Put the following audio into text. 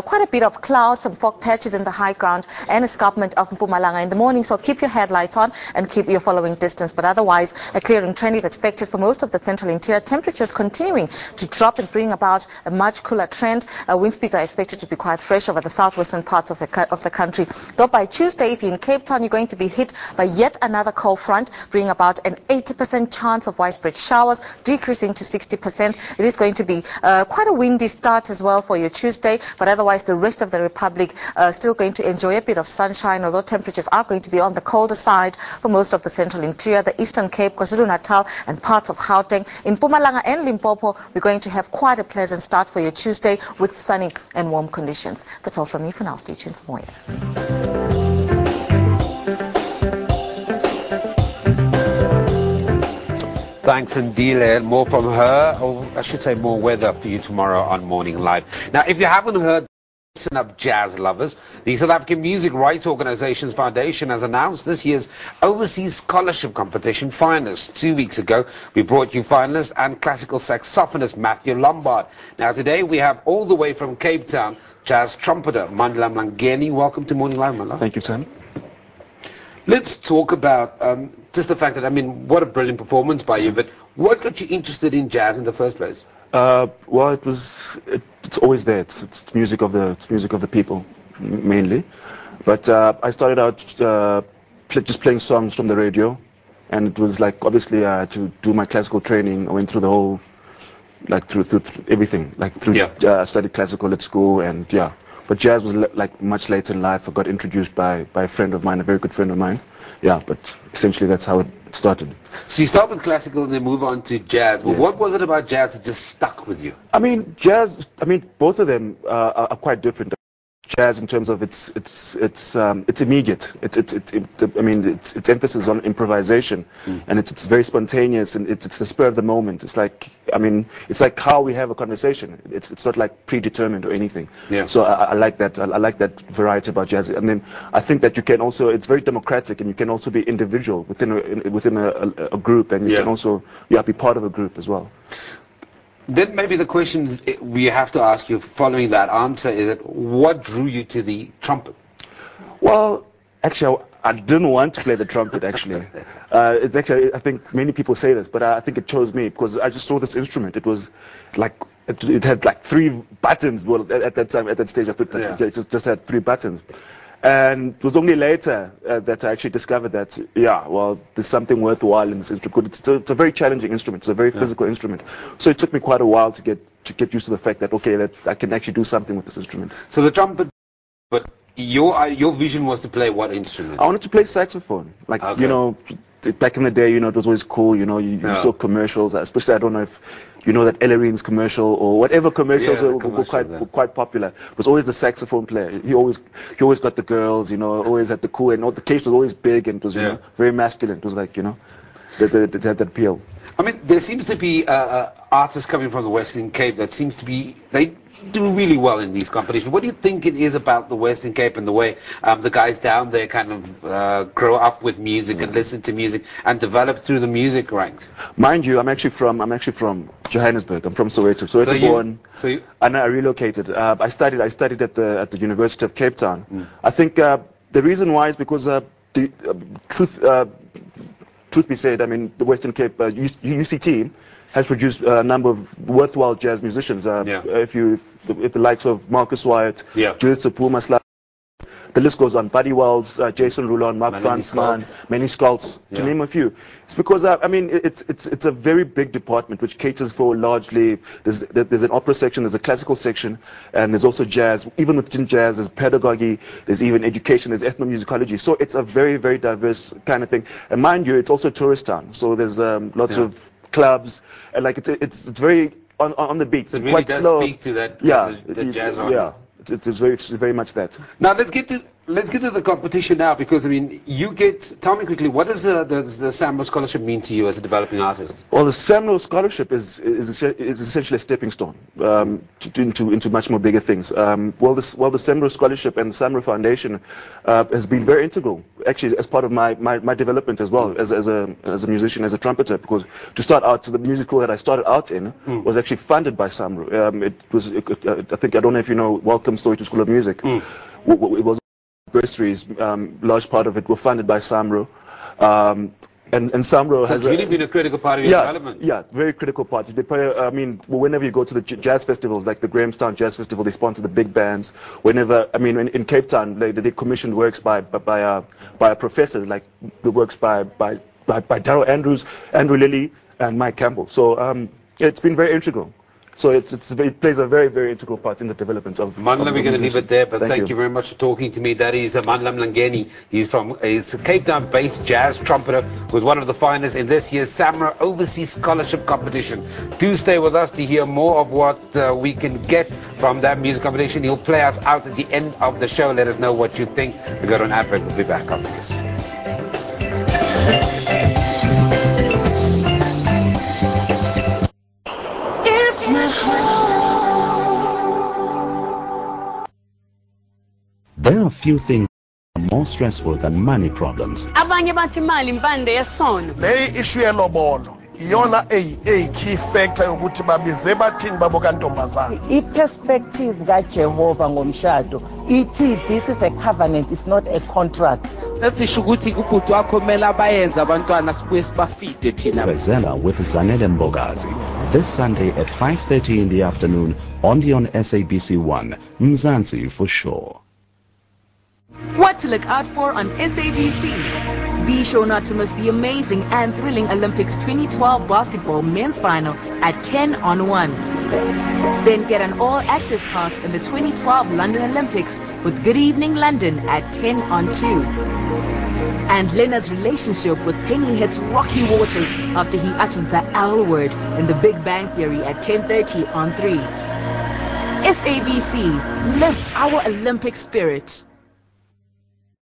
quite a bit of clouds, some fog patches in the high ground and escarpment of Mpumalanga in the morning. So keep your headlights on and keep your following distance. But otherwise, a clearing trend is expected for most of the central interior. Temperatures continuing to drop and bring about a much cooler trend. Wind speeds are expected to be quite fresh over the southwestern parts of the country. Though by Tuesday, if you're in Cape Town, you're going to be hit by yet another cold front, bringing about an 80% chance of widespread showers, decreasing to 60%. It is going to be quite a windy start as well for your Tuesday, but otherwise the rest of the republic still going to enjoy a bit of sunshine, although temperatures are going to be on the colder side for most of the central interior, the Eastern Cape, KwaZulu-Natal and parts of Gauteng. In Mpumalanga and Limpopo, we're going to have quite a pleasant start for your Tuesday with sunny and warm conditions. That's all from me for now. Stay tuned for more. Thanks, Ndile. More from her, or I should say more weather for you tomorrow on Morning Live. Now, if you haven't heard, listen up, jazz lovers. The South African Music Rights Organization's Foundation has announced this year's Overseas Scholarship Competition finalists. 2 weeks ago, we brought you finalist and classical saxophonist Matthew Lombard. Now, today we have all the way from Cape Town, jazz trumpeter Mandla Mlangeni. Welcome to Morning Live, Mandla. Thank you, Sam. Let's talk about just the fact that, I mean, what a brilliant performance by you, but what got you interested in jazz in the first place? Well, it's always there. It's music of the people, mainly. But I started out just playing songs from the radio, and it was like, obviously, to do my classical training, I went through the whole, like through everything, like I studied classical at school, and yeah. But jazz was like much later in life. I got introduced by a friend of mine, a very good friend of mine. Yeah, but essentially that's how it started. So you start with classical and then move on to jazz. Well, yes. What was it about jazz that just stuck with you? I mean, jazz, both of them are quite different. Jazz, in terms of it's immediate. Its emphasis on improvisation, and it's very spontaneous, and it's the spur of the moment. It's like, it's like how we have a conversation. It's not like predetermined or anything. Yeah. So I like that. I like that variety about jazz. And then I think that you can also, it's very democratic, and you can also be individual within a group, and you can also be part of a group as well. Then maybe the question we have to ask you following that answer is that what drew you to the trumpet? Well, actually, I didn't want to play the trumpet, actually. It's actually, I think many people say this, but I think it chose me because I just saw this instrument. It was like, it had like 3 buttons. Well, at that stage, I thought it just had 3 buttons. And it was only later that I actually discovered that, there's something worthwhile in this instrument. It's a very challenging instrument. It's a very physical instrument. So it took me quite a while to get used to the fact that, that I can actually do something with this instrument. So the trumpet, but your vision was to play what instrument? I wanted to play saxophone. Like, back in the day, it was always cool, you saw commercials, especially, I don't know if you know that Ellering's commercial or whatever commercials were quite popular. It was always the saxophone player. He always got the girls, always had the cool, and the case was always big, and it was very masculine. It was like, that appeal. I mean, there seems to be artists coming from the Western Cape that seems to be, they do really well in these competitions. What do you think it is about the Western Cape and the way the guys down there kind of grow up with music and listen to music and develop through the music ranks? Mind you, I'm actually from Johannesburg. I'm from Soweto. And I relocated. I studied at the University of Cape Town. I think the reason why is because truth be said, the Western Cape UCT has produced a number of worthwhile jazz musicians. If the likes of Marcus Wyatt, Judith Sepulma, the list goes on. Buddy Wells, Jason Rulon, Mark Fransman, Manny Scholz, to name a few. It's because it's a very big department which caters for largely. There's an opera section, there's a classical section, and there's also jazz. Even within jazz, there's pedagogy, there's even education, there's ethnomusicology. So it's a very, very diverse kind of thing. And mind you, it's also a tourist town. So there's lots of clubs, and like it's very on the beat. It really quite does slow. Speak to that. The jazz. It's very much that. Now let's get to let's get to the competition now, because I mean, tell me quickly, what does the SAMRO scholarship mean to you as a developing artist? Well, the SAMRO scholarship is essentially a stepping stone into much more bigger things. Well, the SAMRO scholarship and the SAMRO Foundation has been very integral, actually, as part of my development as well, as a musician, as a trumpeter, because to start out, the music school that I started out in was actually funded by SAMRO. I don't know if you know Welcome Story to School of Music. It was bursaries, large part of it were funded by SAMRO. And SAMRO has really been a critical part of your development. Yeah, very critical part. They play, I mean, whenever you go to the jazz festivals, like the Grahamstown Jazz Festival, they sponsor the big bands. Whenever, I mean, in Cape Town, they commissioned works by a professor, like the works by Darryl Andrews, Andrew Lilly, and Mike Campbell. So it's been very integral. So it plays a very, very integral part in the development of Mandla. We're going to leave it there, but thank you very much for talking to me. That is Mandla Mlangeni. He's a Cape Town-based jazz trumpeter who was one of the finalists in this year's SAMRO Overseas Scholarship Competition. Do stay with us to hear more of what we can get from that music competition. He'll play us out at the end of the show. Let us know what you think. We go to an ad break. We'll be back after this. There are few things more stressful than money problems. Abanye bathi imali impande yesono. Le issue yelobolo iyona a key factor yokuthi babize bathini babo kantombazana. I-perspective kaJehova ngomshado ithi this is a covenant, it's not a contract. Lesisho ukuthi ubhuti wakho kumele abayenze abantwana sibuye sibafide thina. Prezela with Zanele Mbogazi this Sunday at 5:30 in the afternoon only on SABC1. Mzansi for sure. What to look out for on SABC? Be sure not to miss the amazing and thrilling Olympics 2012 basketball men's final at 10 on 1. Then get an all-access pass in the 2012 London Olympics with Good Evening London at 10 on 2. And Leonard's relationship with Penny hits rocky waters after he utters the L word in The Big Bang Theory at 10:30 on 3. SABC, live our Olympic spirit.